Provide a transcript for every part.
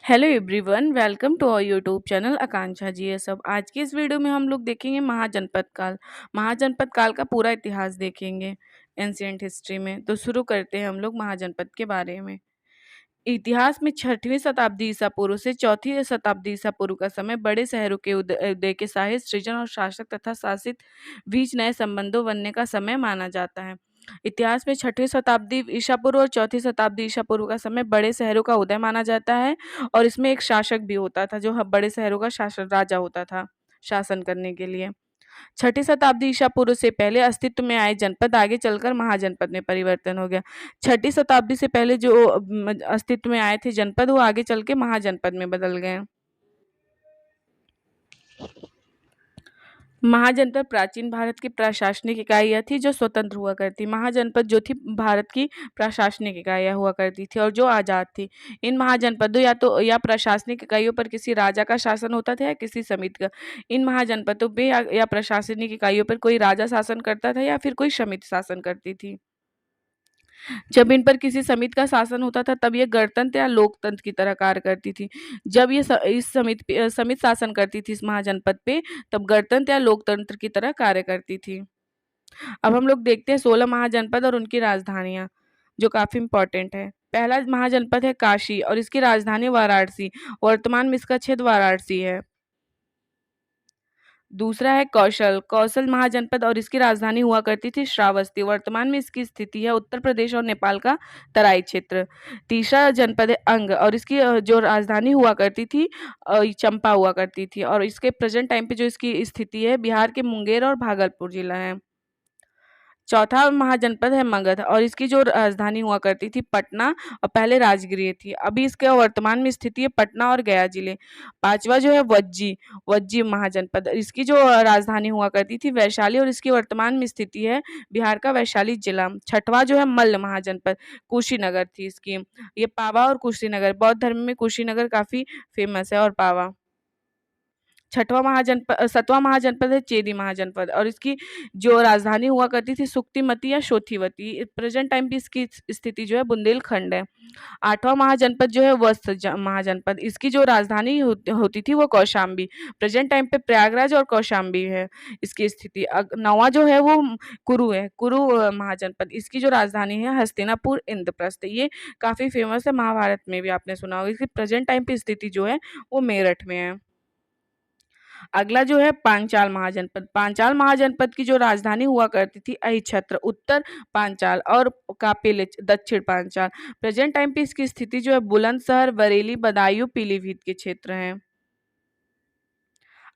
Hello everyone, welcome to our YouTube channel Akanksha ji. ये सब आज की इस वीडियो में हम लोग देखेंगे महाजनपद काल। महाजनपद काल का पूरा इतिहास देखेंगे एंशिएंट हिस्ट्री में। तो शुरू करते हैं हम लोग महाजनपद के बारे में। इतिहास में 6वीं शताब्दी ईसा पूर्व से 4वीं शताब्दी ईसा पूर्व का समय बड़े शहरों के उदय के साहित्य सृजन और शासक तथा शासित बीच नए संबंधों बनने का समय माना जाता है। इतिहास में 6वीं शताब्दी ईसा पूर्व और 4वीं शताब्दी ईसा पूर्व का समय बड़े शहरों का उदय माना जाता है और इसमें एक शासक भी होता था जो बड़े शहरों का शासन राजा होता था शासन करने के लिए। 6ठी शताब्दी ईसा पूर्व से पहले अस्तित्व में आए जनपद आगे चलकर महाजनपद में परिवर्तन हो गया। 6ठी शताब्दी से पहले जो अस्तित्व में आए थे जनपद वो आगे चल के महाजनपद में बदल गए। महाजनपद प्राचीन भारत की प्रशासनिक इकाइयाँ थी जो स्वतंत्र हुआ करती। महाजनपद जो थी भारत की प्रशासनिक इकाइयाँ हुआ करती थी और जो आज़ाद थी। इन महाजनपदों या प्रशासनिक इकाइयों पर किसी राजा का शासन होता था या किसी समिति का। इन महाजनपदों पे या प्रशासनिक इकाइयों पर कोई राजा शासन करता था या फिर कोई समिति शासन करती थी। जब इन पर किसी समिति का शासन होता था तब ये गणतंत्र या लोकतंत्र की तरह कार्य करती थी। जब ये इस समिति शासन करती थी इस महाजनपद पे, तब गणतंत्र या लोकतंत्र की तरह कार्य करती थी। अब हम लोग देखते हैं 16 महाजनपद और उनकी राजधानियां, जो काफी इंपॉर्टेंट है। पहला महाजनपद है काशी और इसकी राजधानी वाराणसी। वर्तमान में इसका क्षेत्र वाराणसी है। दूसरा है कौशल। कौशल महाजनपद और इसकी राजधानी हुआ करती थी श्रावस्ती। वर्तमान में इसकी स्थिति है उत्तर प्रदेश और नेपाल का तराई क्षेत्र। तीसरा जनपद है अंग और इसकी जो राजधानी हुआ करती थी चंपा हुआ करती थी और इसके प्रेजेंट टाइम पे जो इसकी स्थिति है बिहार के मुंगेर और भागलपुर जिला है। चौथा महाजनपद है मगध और इसकी जो राजधानी हुआ करती थी पटना और पहले राजगृह थी। अभी इसके वर्तमान में स्थिति है पटना और गया जिले। पांचवा जो है वज्जी महाजनपद, इसकी जो राजधानी हुआ करती थी वैशाली और इसकी वर्तमान में स्थिति है बिहार का वैशाली जिला। छठवां जो है मल्ल महाजनपद, कुशीनगर थी इसकी। ये पावा और कुशीनगर, बौद्ध धर्म में कुशीनगर काफी फेमस है और पावा। सतवां महाजनपद है चेदी महाजनपद और इसकी जो राजधानी हुआ करती थी सुक्तिमती या शोथीवती। प्रेजेंट टाइम पे इसकी स्थिति जो है बुंदेलखंड है। आठवां महाजनपद जो है महाजनपद, इसकी जो राजधानी होती थी वो कौशाम्बी। प्रेजेंट टाइम पे प्रयागराज और कौशाम्बी है इसकी स्थिति। नौवां जो है वो कुरु है, कुरु महाजनपद, इसकी जो राजधानी है हस्तिनापुर इंद्रप्रस्थ। ये काफी फेमस है, महाभारत में भी आपने सुना होगा। इसकी प्रेजेंट टाइम पे स्थिति जो है वो मेरठ में है। अगला जो है पांचाल महाजनपद। पांचाल महाजनपद की जो राजधानी हुआ करती थी अहिछत्र, उत्तर पांचाल और कापिल दक्षिण पांचाल। प्रेजेंट टाइम पे इसकी स्थिति जो है बुलंदशहर, बरेली, बदायूं, पीलीभीत के क्षेत्र हैं।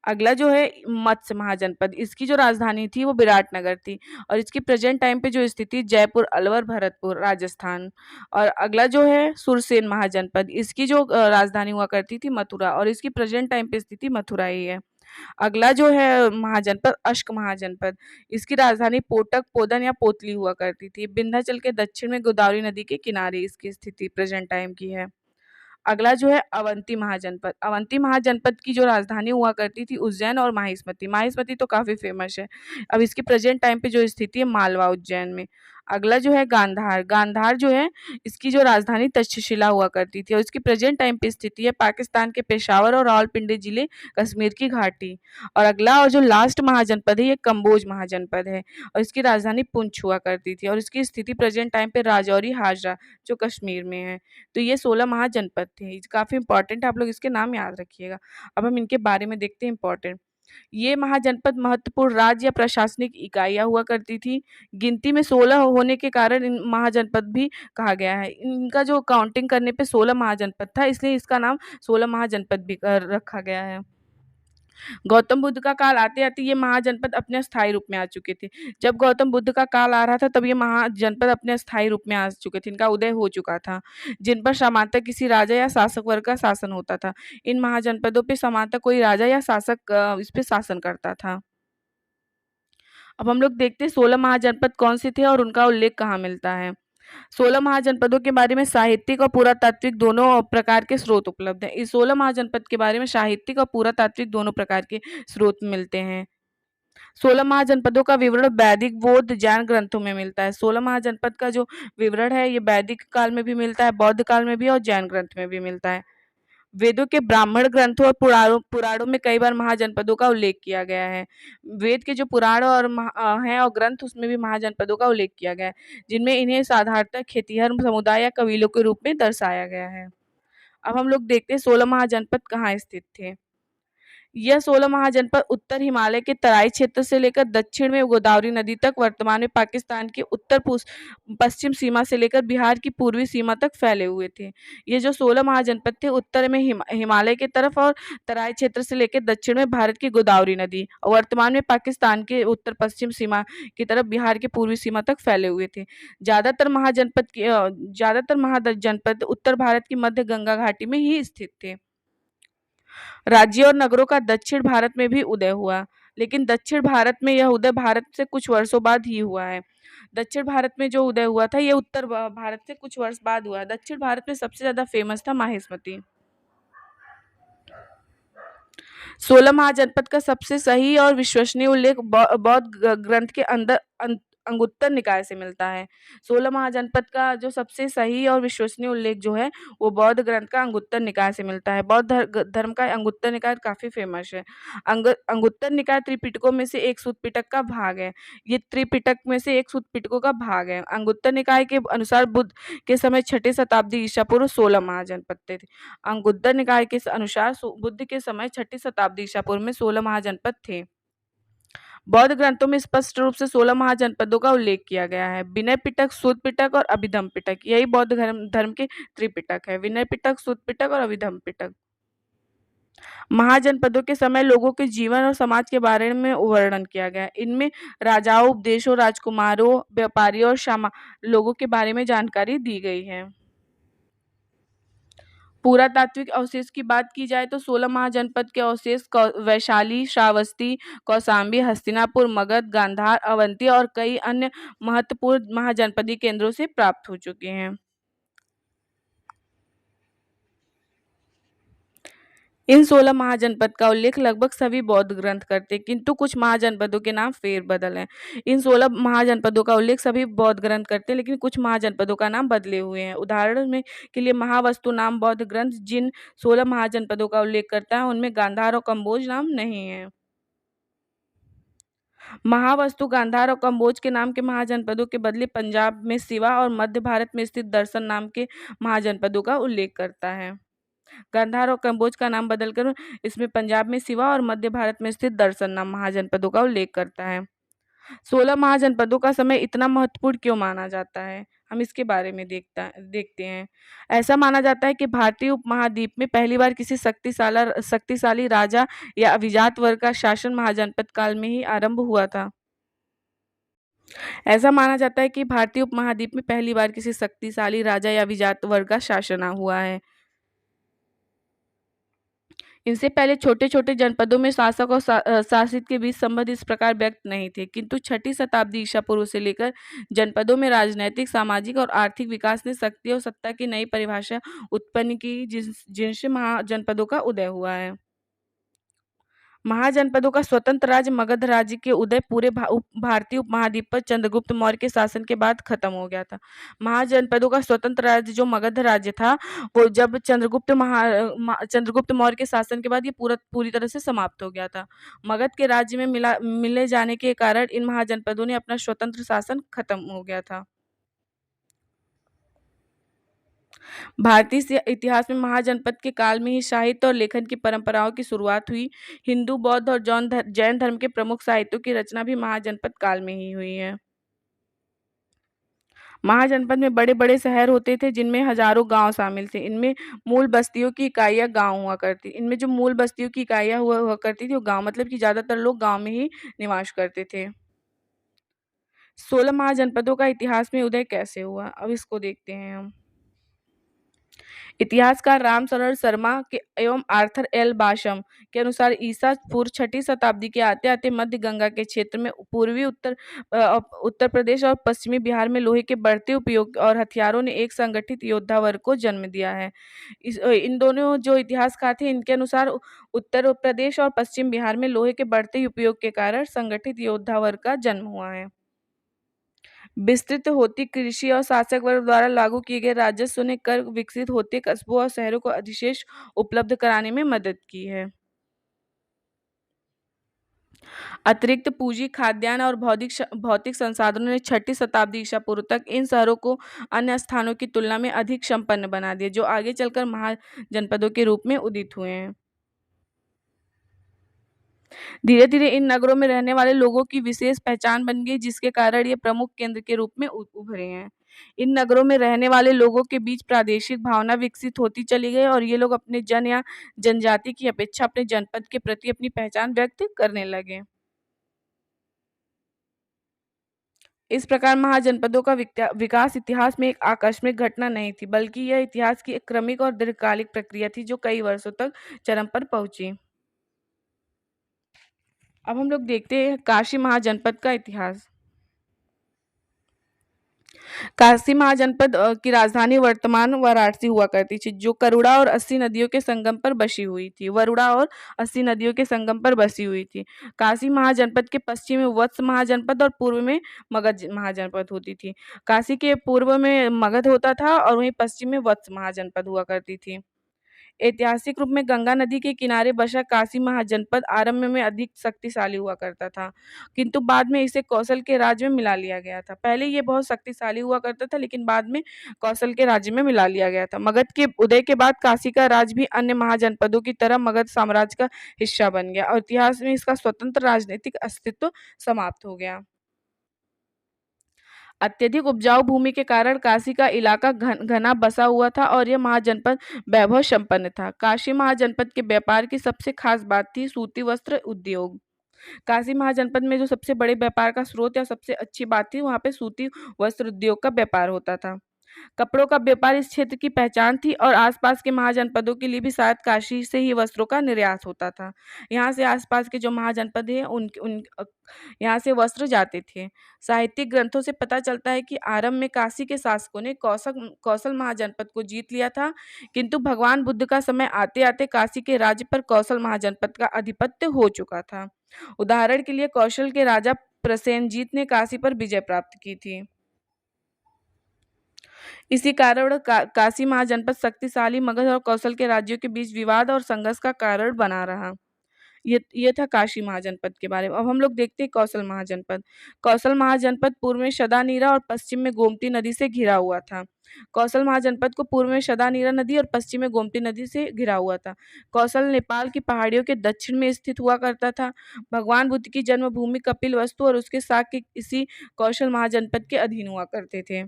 अगला जो है मत्स्य महाजनपद, इसकी जो राजधानी थी वो विराटनगर थी और इसकी प्रेजेंट टाइम पे जो स्थिति जयपुर, अलवर, भरतपुर, राजस्थान। और अगला जो है सुरसेन महाजनपद, इसकी जो राजधानी हुआ करती थी मथुरा और इसकी प्रेजेंट टाइम पे स्थिति मथुरा ही है। अगला जो है महाजनपद अश्क महाजनपद, इसकी राजधानी पोटक, पोदन या पोतली हुआ करती थी। विंध्याचल के दक्षिण में गोदावरी नदी के किनारे इसकी स्थिति प्रेजेंट टाइम की है। अगला जो है अवंती महाजनपद। अवंती महाजनपद की जो राजधानी हुआ करती थी उज्जैन और माहिष्मती। माहिष्मती तो काफी फेमस है। अब इसकी प्रेजेंट टाइम पे जो स्थिति है मालवा उज्जैन में। अगला जो है गांधार। गांधार जो है इसकी जो राजधानी तक्षशिला हुआ करती थी और इसकी प्रेजेंट टाइम पे स्थिति है पाकिस्तान के पेशावर और रावलपिंडी जिले, कश्मीर की घाटी। और अगला और जो लास्ट महाजनपद है ये कम्बोज महाजनपद है और इसकी राजधानी पुंछ हुआ करती थी और इसकी स्थिति प्रेजेंट टाइम पे राजौरी, हाजरा जो कश्मीर में है। तो ये 16 महाजनपद थे। काफी इंपॉर्टेंट है, आप लोग इसके नाम याद रखिएगा। अब हम इनके बारे में देखते हैं इंपॉर्टेंट। ये महाजनपद महत्वपूर्ण राज्य या प्रशासनिक इकाइयां हुआ करती थी। गिनती में 16 होने के कारण इन महाजनपद भी कहा गया है। इनका जो काउंटिंग करने पे 16 महाजनपद था, इसलिए इसका नाम 16 महाजनपद भी रखा गया है। गौतम बुद्ध का काल आते आते ये महाजनपद अपने स्थायी रूप में आ चुके थे। जब गौतम बुद्ध का काल आ रहा था तब ये महाजनपद अपने स्थायी रूप में आ चुके थे, इनका उदय हो चुका था, जिन पर सामान्यतः किसी राजा या शासक वर्ग का शासन होता था। इन महाजनपदों पे सामान्यतः कोई राजा या शासक इस पे शासन करता था। अब हम लोग देखते हैं 16 महाजनपद कौन से थे और उनका उल्लेख कहाँ मिलता है। 16 महाजनपदों के बारे में साहित्यिक और पुरातात्विक दोनों प्रकार के स्रोत उपलब्ध हैं। इस 16 महाजनपद के बारे में साहित्यिक और पुरातात्विक दोनों प्रकार के स्रोत मिलते हैं। 16 महाजनपदों का विवरण वैदिक, बौद्ध, जैन ग्रंथों में मिलता है। 16 महाजनपद का जो विवरण है ये वैदिक काल में भी मिलता है, बौद्ध काल में भी और जैन ग्रंथ में भी मिलता है। वेदों के ब्राह्मण ग्रंथों और पुराणों में कई बार महाजनपदों का उल्लेख किया गया है। वेद के जो पुराण और हैं और ग्रंथ उसमें भी महाजनपदों का उल्लेख किया गया है, जिनमें इन्हें साधारणतः खेतिहर समुदाय या कबीलों के रूप में दर्शाया गया है। अब हम लोग देखते हैं 16 महाजनपद कहाँ स्थित थे। यह 16 महाजनपद उत्तर हिमालय के तराई क्षेत्र से लेकर दक्षिण में गोदावरी नदी तक, वर्तमान में पाकिस्तान की उत्तर पश्चिम सीमा से लेकर बिहार की पूर्वी सीमा तक फैले हुए थे। ये जो 16 महाजनपद थे उत्तर में हिमालय की तरफ और तराई क्षेत्र से लेकर दक्षिण में भारत की गोदावरी नदी और वर्तमान में पाकिस्तान के उत्तर पश्चिम सीमा की तरफ बिहार की पूर्वी सीमा तक फैले हुए थे। ज्यादातर महाजनपद उत्तर भारत की मध्य गंगा घाटी में ही स्थित थे। राज्यों और नगरों का दक्षिण भारत में भी उदय हुआ, लेकिन दक्षिण भारत में यह उदय भारत से कुछ वर्षों बाद ही हुआ है। दक्षिण भारत में जो उदय हुआ था ये उत्तर भारत से कुछ वर्ष बाद हुआ। दक्षिण भारत में सबसे ज्यादा फेमस था माहिष्मती। 16 महाजनपद का सबसे सही और विश्वसनीय उल्लेख बौद्ध ग्रंथ के अंदर अंगुत्तर निकाय से मिलता है। 16 महाजनपद का जो सबसे सही और विश्वसनीय उल्लेख जो है वो बौद्ध ग्रंथ का अंगुत्तर निकाय से मिलता है। बौद्ध धर्म का अंगुत्तर निकाय काफी फेमस है। अंगुत्तर निकाय त्रिपिटकों में से एक सूत पिटक का भाग है। ये त्रिपिटक में से एक सूत पिटकों का भाग है। अंगुत्तर निकाय के अनुसार बुद्ध के समय 6ठी शताब्दी ईसा पूर्व 16 महाजनपद थे। अंगुत्तर निकाय के अनुसार बुद्ध के समय 6ठी शताब्दी ईसा पूर्व में 16 महाजनपद थे। बौद्ध ग्रंथों में स्पष्ट रूप से 16 महाजनपदों का उल्लेख किया गया है। विनय पिटक, सूत पिटक और अभिधम पिटक, यही बौद्ध धर्म के त्रिपिटक है। विनय पिटक, सूत पिटक और अभिधम पिटक। महाजनपदों के समय लोगों के जीवन और समाज के बारे में वर्णन किया गया है। इनमें राजाओं, उपदेशों, राजकुमारों, व्यापारियों और लोगों के बारे में जानकारी दी गई है। पुरातात्विक अवशेष की बात की जाए तो 16 महाजनपद के अवशेष वैशाली, श्रावस्ती, कौशाम्बी, हस्तिनापुर, मगध, गांधार, अवंती और कई अन्य महत्वपूर्ण महाजनपदीय केंद्रों से प्राप्त हो चुके हैं। इन 16 महाजनपद का उल्लेख लगभग सभी बौद्ध ग्रंथ करते हैं, किंतु कुछ महाजनपदों के नाम फेरबदल हैं। इन 16 महाजनपदों का उल्लेख सभी बौद्ध ग्रंथ करते हैं, लेकिन कुछ महाजनपदों का नाम बदले हुए हैं। उदाहरण में के लिए महावस्तु नाम बौद्ध ग्रंथ जिन 16 महाजनपदों का उल्लेख करता है उनमें गांधार और कम्बोज नाम नहीं है। महावस्तु गांधार और कम्बोज के नाम के महाजनपदों के बदले पंजाब में सिवा और मध्य भारत में स्थित दर्शन नाम के महाजनपदों का उल्लेख करता है। गांधार और कम्बोज का नाम बदलकर इसमें पंजाब में सिवा और मध्य भारत में स्थित दर्शन नाम महाजनपदों का उल्लेख करता है। 16 महाजनपदों का समय इतना महत्वपूर्ण क्यों माना जाता है, हम इसके बारे में देखते हैं। ऐसा माना जाता है कि भारतीय उपमहाद्वीप में पहली बार किसी शक्तिशाली राजा या अभिजात वर्ग का शासन महाजनपद काल में ही आरंभ हुआ था। ऐसा माना जाता है कि भारतीय उपमहाद्वीप में पहली बार किसी शक्तिशाली राजा या अभिजात वर्ग का शासन हुआ है। इनसे पहले छोटे-छोटे जनपदों में शासक और शासित के बीच संबंध इस प्रकार व्यक्त नहीं थे, किंतु 6ठी शताब्दी ईसा पूर्व से लेकर जनपदों में राजनैतिक, सामाजिक और आर्थिक विकास ने शक्ति और सत्ता की नई परिभाषा उत्पन्न की, जिनसे महाजनपदों का उदय हुआ है। महाजनपदों का स्वतंत्र राज्य मगध राज्य के उदय पूरे भारतीय उपमहाद्वीप पर चंद्रगुप्त मौर्य के शासन के बाद खत्म हो गया था। महाजनपदों का स्वतंत्र राज्य जो मगध राज्य था वो जब चंद्रगुप्त मौर्य के शासन के बाद ये पूरी तरह से समाप्त हो गया था। मगध के राज्य में मिले जाने के कारण इन महाजनपदों ने अपना स्वतंत्र शासन खत्म हो गया था। भारतीय इतिहास में महाजनपद के काल में ही साहित्य और लेखन की परंपराओं की शुरुआत हुई। हिंदू, बौद्ध और जैन धर्म के प्रमुख साहित्यों की रचना भी महाजनपद काल में ही हुई है। महाजनपद में बड़े-बड़े शहर होते थे जिनमें हजारों गांव शामिल थे। इनमें मूल बस्तियों की इकाइयां गांव हुआ करती। इनमें जो मूल बस्तियों की इकाइयां हुआ करती थी वो गांव, मतलब कि ज्यादातर लोग गांव में ही निवास करते थे। 16 महाजनपदों का इतिहास में उदय कैसे हुआ, अब इसको देखते हैं हम। इतिहासकार राम शरण शर्मा के एवं आर्थर एल बाशम के अनुसार ईसा पूर्व 6ठी शताब्दी के आते आते मध्य गंगा के क्षेत्र में पूर्वी उत्तर प्रदेश और पश्चिमी बिहार में लोहे के बढ़ते उपयोग और हथियारों ने एक संगठित योद्धा वर्ग को जन्म दिया है। इन दोनों जो इतिहासकार थे इनके अनुसार उत्तर प्रदेश और पश्चिम बिहार में लोहे के बढ़ते उपयोग के कारण संगठित योद्धा वर्ग का जन्म हुआ है। विस्तृत होती कृषि और शासक वर्ग द्वारा लागू किए गए राजस्व ने कर विकसित होते कस्बों और शहरों को अधिशेष उपलब्ध कराने में मदद की है। अतिरिक्त पूंजी, खाद्यान्न और भौतिक संसाधनों ने 6ठी शताब्दी ईसा पूर्व तक इन शहरों को अन्य स्थानों की तुलना में अधिक संपन्न बना दिया, जो आगे चलकर महाजनपदों के रूप में उदित हुए हैं। धीरे धीरे इन नगरों में रहने वाले लोगों की विशेष पहचान बन गई, जिसके कारण ये प्रमुख केंद्र के रूप में उभरे हैं। इन नगरों में रहने वाले लोगों के बीच प्रादेशिक भावना विकसित होती चली गई और ये लोग अपने जन या जनजाति की अपेक्षा अपने जनपद के प्रति अपनी पहचान व्यक्त करने लगे। इस प्रकार महाजनपदों का विकास इतिहास में एक आकस्मिक घटना नहीं थी, बल्कि यह इतिहास की एक क्रमिक और दीर्घकालिक प्रक्रिया थी, जो कई वर्षों तक चरम पर पहुंची। अब हम लोग देखते हैं काशी महाजनपद का इतिहास। काशी महाजनपद की राजधानी वर्तमान वाराणसी हुआ करती थी, जो करुड़ा और अस्सी नदियों के संगम पर बसी हुई थी। वरुणा और अस्सी नदियों के संगम पर बसी हुई थी। काशी महाजनपद के पश्चिम में वत्स महाजनपद और पूर्व में मगध महाजनपद होती थी। काशी के पूर्व में मगध होता था और वहीं पश्चिम में वत्स महाजनपद हुआ करती थी। ऐतिहासिक रूप में गंगा नदी के किनारे बसा काशी महाजनपद आरंभ में अधिक शक्तिशाली हुआ करता था, किंतु बाद में इसे कौशल के राज्य में मिला लिया गया था। पहले ये बहुत शक्तिशाली हुआ करता था, लेकिन बाद में कौशल के राज्य में मिला लिया गया था। मगध के उदय के बाद काशी का राज्य भी अन्य महाजनपदों की तरह मगध साम्राज्य का हिस्सा बन गया और इतिहास में इसका स्वतंत्र राजनीतिक अस्तित्व समाप्त हो गया। अत्यधिक उपजाऊ भूमि के कारण काशी का इलाका घना बसा हुआ था और यह महाजनपद वैभव संपन्न था। काशी महाजनपद के व्यापार की सबसे खास बात थी सूती वस्त्र उद्योग। काशी महाजनपद में जो सबसे बड़े व्यापार का स्रोत या सबसे अच्छी बात थी, वहां पे सूती वस्त्र उद्योग का व्यापार होता था। कपड़ों का व्यापार इस क्षेत्र की पहचान थी और आसपास के महाजनपदों के लिए भी शायद काशी से ही वस्त्रों का निर्यात होता था। यहाँ से आसपास के जो महाजनपद है उन उन यहाँ से वस्त्र जाते थे। साहित्यिक ग्रंथों से पता चलता है कि आरंभ में काशी के शासकों ने कौशल कौशल महाजनपद को जीत लिया था, किंतु भगवान बुद्ध का समय आते आते काशी के राज्य पर कौशल महाजनपद का आधिपत्य हो चुका था। उदाहरण के लिए कौशल के राजा प्रसेनजीत ने काशी पर विजय प्राप्त की थी। इसी कारण काशी महाजनपद शक्तिशाली मगध और कौशल के राज्यों के बीच विवाद और संघर्ष का कारण बना रहा। ये था काशी महाजनपद के बारे में। अब हम लोग देखते हैं कौशल महाजनपद। कौशल महाजनपद पूर्व में शदानीरा और पश्चिम में गोमती नदी से घिरा हुआ था। कौशल महाजनपद को पूर्व में शदानीरा नदी और पश्चिम में गोमती नदी से घिरा हुआ था। कौशल नेपाल की पहाड़ियों के दक्षिण में स्थित हुआ करता था। भगवान बुद्ध की जन्मभूमि कपिलवस्तु और उसके शाक्य इसी कौशल महाजनपद के अधीन हुआ करते थे।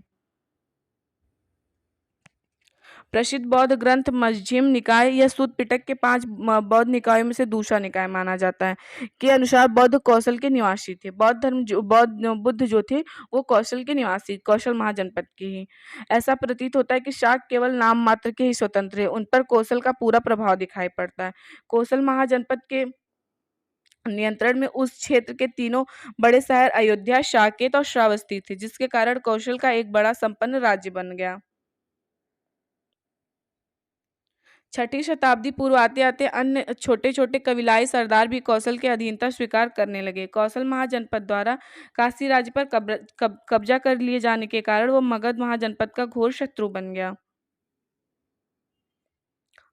प्रसिद्ध बौद्ध ग्रंथ मजझिम निकाय या सूत पिटक के 5 बौद्ध निकायों में से दूसरा निकाय माना जाता है। के अनुसार बौद्ध कौशल के निवासी थे। बौद्ध बुद्ध जो थे वो कौशल के निवासी, कौशल महाजनपद के ही। ऐसा प्रतीत होता है कि शाक केवल नाम मात्र के ही स्वतंत्र है, उन पर कौशल का पूरा प्रभाव दिखाई पड़ता है। कौशल महाजनपद के नियंत्रण में उस क्षेत्र के तीनों बड़े शहर अयोध्या, साकेत और श्रावस्ती थे, जिसके कारण कौशल का एक बड़ा संपन्न राज्य बन गया। 6ठी शताब्दी पूर्व आते आते अन्य छोटे छोटे कबीलाई सरदार भी कौशल के अधीनता स्वीकार करने लगे। कौशल महाजनपद द्वारा काशी राज्य पर कब्जा कर लिए जाने के कारण वो मगध महाजनपद का घोर शत्रु बन गया।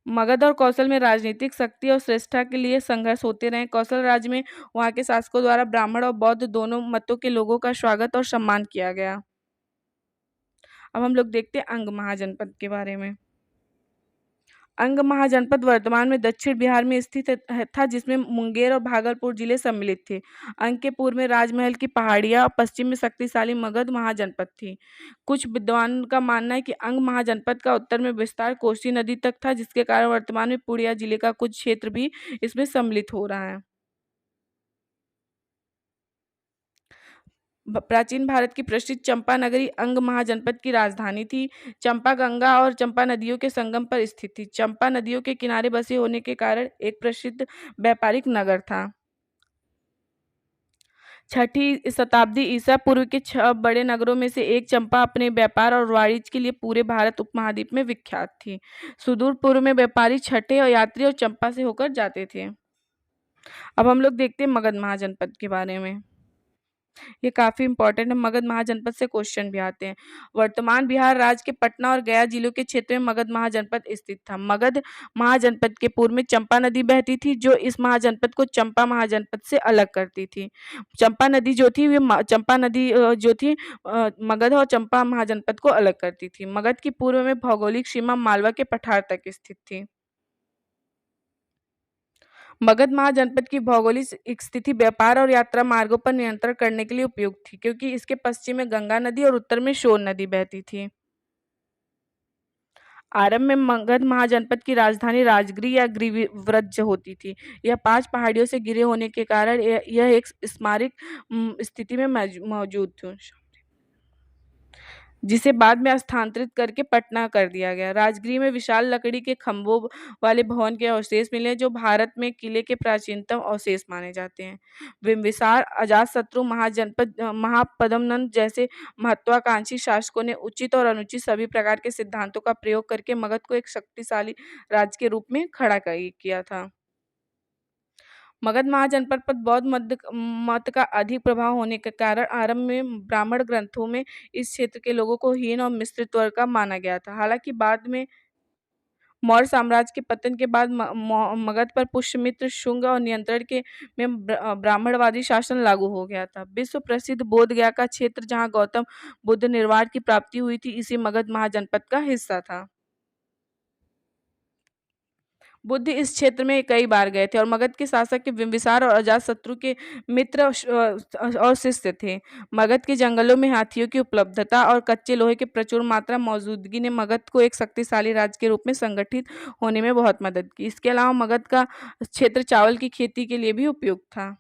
मगध और कौशल में राजनीतिक शक्ति और श्रेष्ठता के लिए संघर्ष होते रहे। कौशल राज्य में वहां के शासकों द्वारा ब्राह्मण और बौद्ध दोनों मतों के लोगों का स्वागत और सम्मान किया गया। अब हम लोग देखते हैं अंग महाजनपद के बारे में। अंग महाजनपद वर्तमान में दक्षिण बिहार में स्थित था, जिसमें मुंगेर और भागलपुर जिले सम्मिलित थे। अंग के पूर्व में राजमहल की पहाड़ियां और पश्चिम में शक्तिशाली मगध महाजनपद थी। कुछ विद्वान का मानना है कि अंग महाजनपद का उत्तर में विस्तार कोसी नदी तक था, जिसके कारण वर्तमान में पूर्णिया जिले का कुछ क्षेत्र भी इसमें सम्मिलित हो रहा है। प्राचीन भारत की प्रसिद्ध चंपा नगरी अंग महाजनपद की राजधानी थी। चंपा गंगा और चंपा नदियों के संगम पर स्थित थी। चंपा नदियों के किनारे बसे होने के कारण एक प्रसिद्ध व्यापारिक नगर था। 6ठी शताब्दी ईसा पूर्व के 6 बड़े नगरों में से एक चंपा अपने व्यापार और वाणिज्य के लिए पूरे भारत उपमहाद्वीप में विख्यात थी। सुदूर पूर्व में व्यापारी छठे और यात्री और चंपा से होकर जाते थे। अब हम लोग देखते हैं मगध महाजनपद के बारे में। ये काफ़ी इम्पोर्टेंट है, मगध महाजनपद से क्वेश्चन भी आते हैं। वर्तमान बिहार राज्य के पटना और गया जिलों के क्षेत्र में मगध महाजनपद स्थित था। मगध महाजनपद के पूर्व में चंपा नदी बहती थी, जो इस महाजनपद को चंपा महाजनपद से अलग करती थी। चंपा नदी जो थी, चंपा नदी जो थी मगध और चंपा महाजनपद को अलग करती थी। मगध की पूर्व में भौगोलिक सीमा मालवा के पठार तक स्थित थी। मगध महाजनपद की भौगोलिक स्थिति व्यापार और यात्रा मार्गों पर नियंत्रण करने के लिए उपयुक्त थी, क्योंकि इसके पश्चिम में गंगा नदी और उत्तर में सोन नदी बहती थी। आरंभ में मगध महाजनपद की राजधानी राजगिरी या गिरिव्रज होती थी। यह 5 पहाड़ियों से घिरे होने के कारण यह एक स्मारक स्थिति में मौजूद थी, जिसे बाद में स्थानांतरित करके पटना कर दिया गया। राजगृह में विशाल लकड़ी के खंभों वाले भवन के अवशेष मिले, जो भारत में किले के प्राचीनतम अवशेष माने जाते हैं। बिंबिसार, अजातशत्रु, महापद्मनंद जैसे महत्वाकांक्षी शासकों ने उचित और अनुचित सभी प्रकार के सिद्धांतों का प्रयोग करके मगध को एक शक्तिशाली राज्य के रूप में खड़ा किया था। मगध महाजनपद पर बौद्ध मत का अधिक प्रभाव होने के कारण आरंभ में ब्राह्मण ग्रंथों में इस क्षेत्र के लोगों को हीन और मिश्रित वर्ग का माना गया था। हालांकि बाद में मौर्य साम्राज्य के पतन के बाद मगध पर पुष्यमित्र शुंग और नियंत्रण के में ब्राह्मणवादी शासन लागू हो गया था। विश्व प्रसिद्ध बोध गया का क्षेत्र, जहाँ गौतम बुद्ध निर्वाण की प्राप्ति हुई थी, इसी मगध महाजनपद का हिस्सा था। बुद्ध इस क्षेत्र में कई बार गए थे और मगध के शासक के बिंबिसार और अजातशत्रु के मित्र और शिष्य थे। मगध के जंगलों में हाथियों की उपलब्धता और कच्चे लोहे की प्रचुर मात्रा मौजूदगी ने मगध को एक शक्तिशाली राज्य के रूप में संगठित होने में बहुत मदद की। इसके अलावा मगध का क्षेत्र चावल की खेती के लिए भी उपयुक्त था।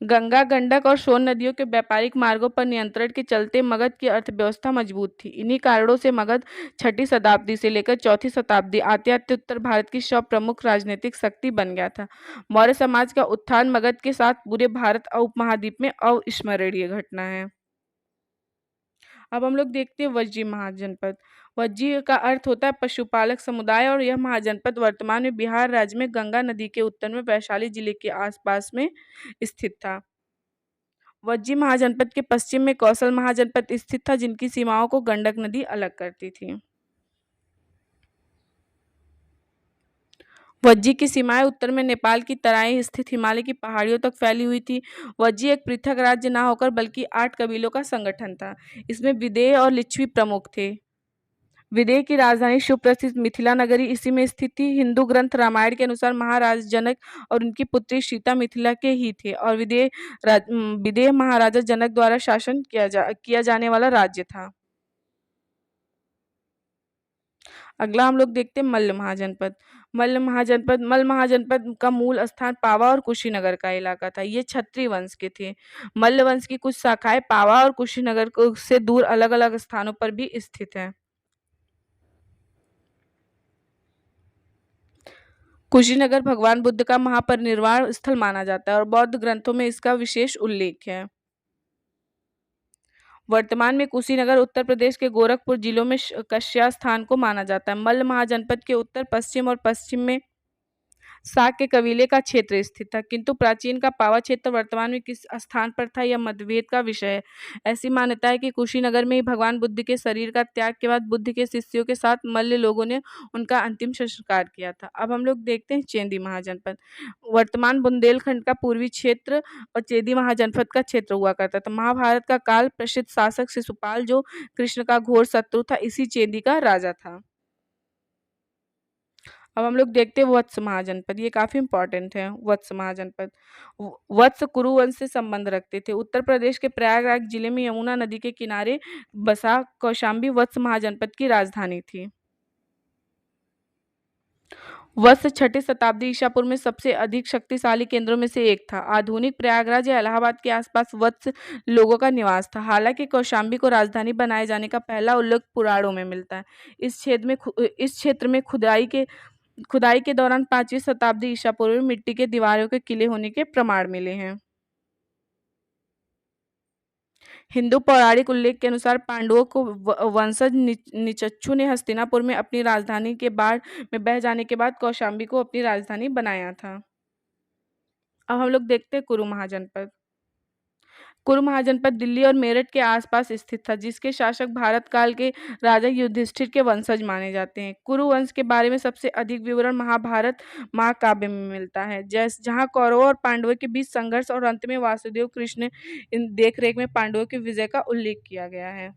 गंगा, गंडक और सोन नदियों के व्यापारिक मार्गों पर नियंत्रण के चलते मगध की अर्थव्यवस्था मजबूत थी। इन्हीं कारणों से मगध 6ठी शताब्दी से लेकर 4ठी शताब्दी आते आते उत्तर भारत की प्रमुख राजनीतिक शक्ति बन गया था। मौर्य समाज का उत्थान मगध के साथ पूरे भारत और उपमहाद्वीप में अविस्मरणीय घटना है। अब हम लोग देखते हैं वज्जी महाजनपद। वज्जी का अर्थ होता है पशुपालक समुदाय, और यह महाजनपद वर्तमान में बिहार राज्य में गंगा नदी के उत्तर में वैशाली जिले के आसपास में स्थित था। वज्जी महाजनपद के पश्चिम में कौशल महाजनपद स्थित था, जिनकी सीमाओं को गंडक नदी अलग करती थी। वज्जी की सीमाएं उत्तर में नेपाल की तराई स्थित हिमालय की पहाड़ियों तक फैली हुई थी। वज्जी एक पृथक राज्य ना होकर बल्कि 8 कबीलों का संगठन था। इसमें विदेह और लिच्छवी प्रमुख थे। विदेह की राजधानी सुप्रसिद्ध मिथिला नगरी इसी में स्थित थी। हिंदू ग्रंथ रामायण के अनुसार महाराज जनक और उनकी पुत्री सीता मिथिला के ही थे, और विदेह महाराजा जनक द्वारा शासन किया जाने वाला राज्य था। अगला हम लोग देखते हैं मल्ल महाजनपद। मल्ल महाजनपद का मूल स्थान पावा और कुशीनगर का इलाका था। ये क्षत्रिय वंश के थे। मल्ल वंश की कुछ शाखाएं पावा और कुशीनगर से दूर अलग अलग स्थानों पर भी स्थित हैं। कुशीनगर भगवान बुद्ध का महापरिनिर्वाण स्थल माना जाता है और बौद्ध ग्रंथों में इसका विशेष उल्लेख है। वर्तमान में कुशीनगर उत्तर प्रदेश के गोरखपुर जिलों में कश्या स्थान को माना जाता है। मल्ल महाजनपद के उत्तर पश्चिम और पश्चिम में शाक्य कबीले का क्षेत्र स्थित था, किंतु प्राचीन का पावा क्षेत्र वर्तमान में किस स्थान पर था, यह मतभेद का विषय है। ऐसी मान्यता है कि कुशीनगर में ही भगवान बुद्ध के शरीर का त्याग के बाद बुद्ध के शिष्यों के साथ मल्ल लोगों ने उनका अंतिम संस्कार किया था। अब हम लोग देखते हैं चेदी महाजनपद। वर्तमान बुंदेलखंड का पूर्वी क्षेत्र और चेदी महाजनपद का क्षेत्र हुआ करता था। महाभारत का काल प्रसिद्ध शासक शिशुपाल, जो कृष्ण का घोर शत्रु था, इसी चेदी का राजा था। अब हम लोग देखते हैं वत्स महाजनपद। ये काफी इंपॉर्टेंट है। वत्स महाजनपद, वत्स कुरु वंश से संबंध रखते थे। उत्तर प्रदेश के प्रयागराज जिले में यमुना नदी के किनारे बसा कौशाम्बी वत्स महाजनपद की राजधानी थी। वत्स 6ठी शताब्दी ईसा पूर्व में सबसे अधिक शक्तिशाली केंद्रों में से एक था। आधुनिक प्रयागराज या इलाहाबाद के आसपास वत्स लोगों का निवास था। हालांकि कौशाम्बी को राजधानी बनाए जाने का पहला उल्लेख पुराणों में मिलता है। इस क्षेत्र में खुदाई के दौरान 5वीं शताब्दी ईसा पूर्व में मिट्टी के दीवारों के किले होने के प्रमाण मिले हैं। हिंदू पौराणिक उल्लेख के अनुसार पांडवों को वंशज निचच्छू ने हस्तिनापुर में अपनी राजधानी के बाढ़ में बह जाने के बाद कौशाम्बी को अपनी राजधानी बनाया था। अब हम लोग देखते हैं कुरु महाजनपद। कुरु महाजनपद दिल्ली और मेरठ के आसपास स्थित था, जिसके शासक भारत काल के राजा युधिष्ठिर के वंशज माने जाते हैं। कुरु वंश के बारे में सबसे अधिक विवरण महाभारत महाकाव्य में मिलता है, जहाँ कौरवों और पांडवों के बीच संघर्ष और अंत में वासुदेव कृष्ण इन देखरेख में पांडवों की विजय का उल्लेख किया गया है।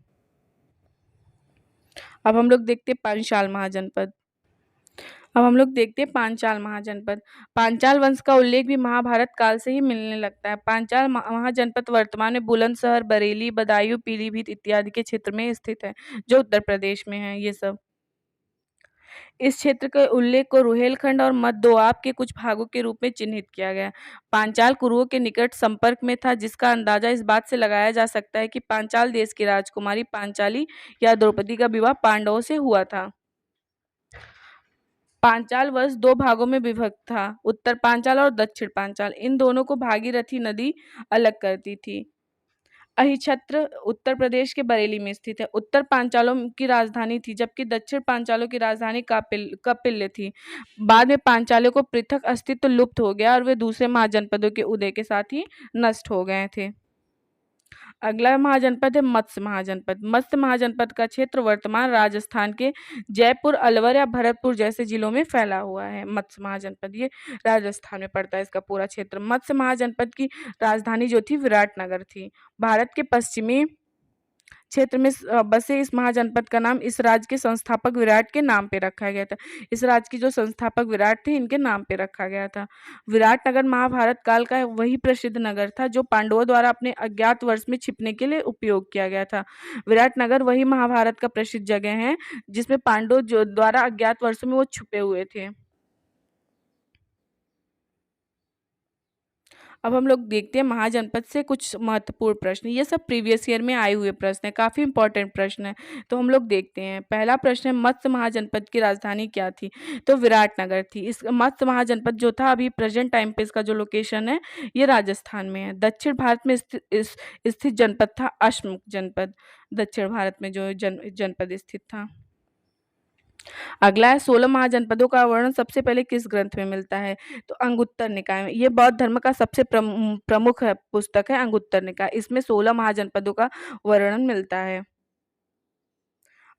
अब हम लोग देखते हैं पांचाल महाजनपद। अब हम लोग देखते हैं पांचाल महाजनपद। पांचाल वंश का उल्लेख भी महाभारत काल से ही मिलने लगता है। पांचाल महाजनपद वर्तमान में बुलंदशहर, बरेली, बदायूं, पीलीभीत इत्यादि के क्षेत्र में स्थित है, जो उत्तर प्रदेश में है। ये सब इस क्षेत्र के उल्लेख को रुहेलखंड और मध्य दोआब के कुछ भागों के रूप में चिन्हित किया गया। पांचाल कुरुओं के निकट संपर्क में था, जिसका अंदाजा इस बात से लगाया जा सकता है कि पांचाल देश की राजकुमारी पांचाली या द्रौपदी का विवाह पांडवों से हुआ था। पांचाल वंश दो भागों में विभक्त था, उत्तर पांचाल और दक्षिण पांचाल। इन दोनों को भागीरथी नदी अलग करती थी। अहिछत्र उत्तर प्रदेश के बरेली में स्थित है। उत्तर पांचालों की राजधानी थी, जबकि दक्षिण पांचालों की राजधानी कपिल्य थी। बाद में पांचालों को पृथक अस्तित्व लुप्त हो गया और वे दूसरे महाजनपदों के उदय के साथ ही नष्ट हो गए थे। अगला महाजनपद है मत्स्य महाजनपद। मत्स्य महाजनपद का क्षेत्र वर्तमान राजस्थान के जयपुर, अलवर या भरतपुर जैसे जिलों में फैला हुआ है। मत्स्य महाजनपद ये राजस्थान में पड़ता है, इसका पूरा क्षेत्र। मत्स्य महाजनपद की राजधानी जो थी विराटनगर थी। भारत के पश्चिमी क्षेत्र में बसे इस महाजनपद का नाम इस राज्य के संस्थापक विराट के नाम पे रखा गया था। इस राज्य की जो संस्थापक विराट थे, इनके नाम पे रखा गया था। विराट नगर महाभारत काल का वही प्रसिद्ध नगर था जो पांडवों द्वारा अपने अज्ञातवास में छिपने के लिए उपयोग किया गया था। विराट नगर वही महाभारत का प्रसिद्ध जगह है जिसमें पांडवों द्वारा अज्ञातवास में वो छुपे हुए थे। अब हम लोग देखते हैं महाजनपद से कुछ महत्वपूर्ण प्रश्न। ये सब प्रीवियस ईयर में आए हुए प्रश्न है, काफी इंपॉर्टेंट प्रश्न है। तो हम लोग देखते हैं। पहला प्रश्न है, मत्स्य महाजनपद की राजधानी क्या थी? तो विराटनगर थी। इस मत्स्य महाजनपद जो था, अभी प्रेजेंट टाइम पे इसका जो लोकेशन है, ये राजस्थान में है। दक्षिण भारत में स्थित जनपद था अश्वमुख जनपद। दक्षिण भारत में जो जनपद स्थित था। अगला है 16 महाजनपदों का वर्णन सबसे पहले किस ग्रंथ में मिलता है? तो अंगुत्तर निकाय में। ये बौद्ध धर्म का सबसे प्रमुख पुस्तक है अंगुत्तर निकाय। इसमें 16 महाजनपदों का वर्णन मिलता है।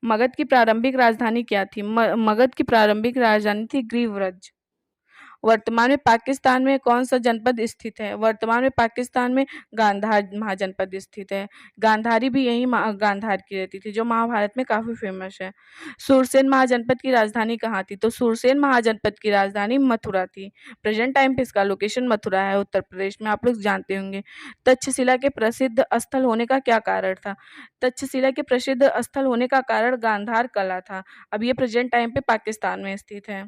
मगध की प्रारंभिक राजधानी क्या थी? मगध की प्रारंभिक राजधानी थी ग्रीवव्रज। वर्तमान में पाकिस्तान में कौन सा जनपद स्थित है? वर्तमान में पाकिस्तान में गांधार महाजनपद स्थित है। गांधारी भी यही गांधार की रहती थी, जो महाभारत में काफी फेमस है। सुरसेन महाजनपद की राजधानी कहाँ थी? तो सुरसेन महाजनपद की राजधानी मथुरा थी। प्रेजेंट टाइम पे इसका लोकेशन मथुरा है, उत्तर प्रदेश में। आप लोग जानते होंगे। तक्षशिला के प्रसिद्ध स्थल होने का क्या कारण था? तक्षशिला के प्रसिद्ध स्थल होने का कारण गांधार कला था। अब ये प्रेजेंट टाइम पे पाकिस्तान में स्थित है।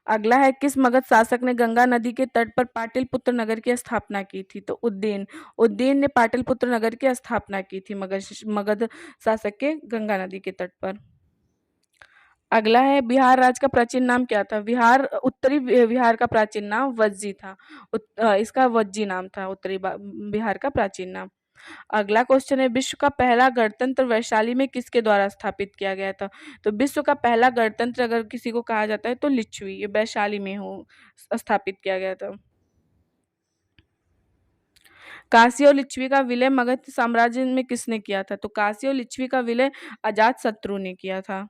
अगला है, किस मगध शासक ने गंगा नदी के तट पर पाटलिपुत्र नगर की स्थापना की थी? तो उज्जैन। उज्जैन ने पाटलिपुत्र नगर की स्थापना की थी मगध शासक के गंगा नदी के तट पर। अगला है, बिहार राज्य का प्राचीन नाम क्या था? उत्तरी बिहार का प्राचीन नाम वज्जी था। इसका वज्जी नाम था, उत्तरी बिहार का प्राचीन नाम। अगला क्वेश्चन है, विश्व का पहला गणतंत्र वैशाली में किसके द्वारा स्थापित किया गया था? तो विश्व का पहला गणतंत्र अगर किसी को कहा जाता है तो लिच्छवी, ये वैशाली में हो स्थापित किया गया था। काशी और लिच्छवी का विलय मगध साम्राज्य में किसने किया था? तो काशी और लिच्छवी का विलय अजात शत्रु ने किया था।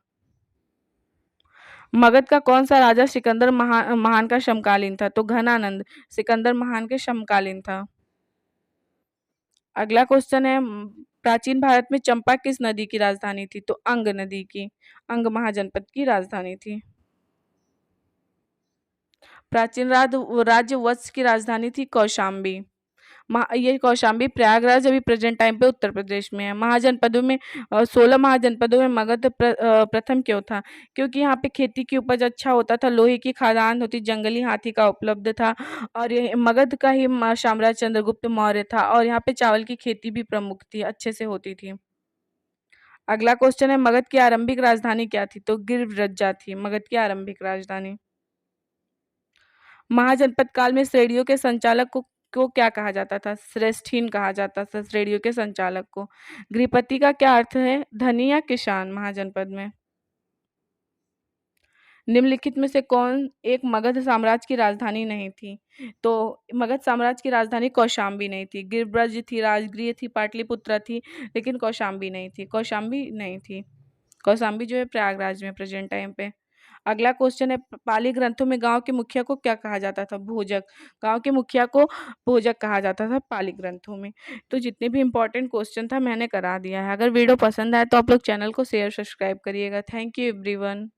मगध का कौन सा राजा सिकंदर महान का समकालीन था? तो घनानंद सिकंदर महान के समकालीन था। अगला क्वेश्चन है, प्राचीन भारत में चंपा किस नदी की राजधानी थी? तो अंग नदी की, अंग महाजनपद की राजधानी थी। प्राचीन राज्य वत्स की राजधानी थी कौशाम्बी। ये कौशाम्बी प्रयागराज अभी प्रेजेंट टाइम पे उत्तर प्रदेश में है। महाजनपदों में 16 महाजनपदों में मगध प्रथम क्यों था? क्योंकि यहाँ पे खेती की उपज अच्छा होता था, लोहे की खादान होती, जंगली हाथी का उपलब्ध था, और ये मगध का ही साम्राज्य चंद्रगुप्त मौर्य था, और यहाँ पे चावल की खेती भी प्रमुख थी, अच्छे से होती थी। अगला क्वेश्चन है, मगध की आरंभिक राजधानी क्या थी? तो गिरिव्रजा थी मगध की आरंभिक राजधानी। महाजनपद काल में श्रेणियों के संचालक को क्या कहा जाता था? श्रेष्ठीन कहा जाता था श्रेणियों के संचालक को। गृहपति का क्या अर्थ है? धनी या किसान महाजनपद में। निम्नलिखित में से कौन एक मगध साम्राज्य की राजधानी नहीं थी? तो मगध साम्राज्य की राजधानी कौशाम्बी नहीं थी। गिरिब्रज थी, राजगृह थी, पाटलिपुत्र थी, लेकिन कौशाम्बी नहीं थी। कौशाम्बी नहीं थी। कौशाम्बी जो है प्रयागराज में प्रेजेंट टाइम पे। अगला क्वेश्चन है, पाली ग्रंथों में गांव के मुखिया को क्या कहा जाता था? भोजक। गांव के मुखिया को भोजक कहा जाता था पाली ग्रंथों में। तो जितने भी इंपॉर्टेंट क्वेश्चन था मैंने करा दिया है। अगर वीडियो पसंद आए तो आप लोग चैनल को शेयर सब्सक्राइब करिएगा। Thank you everyone.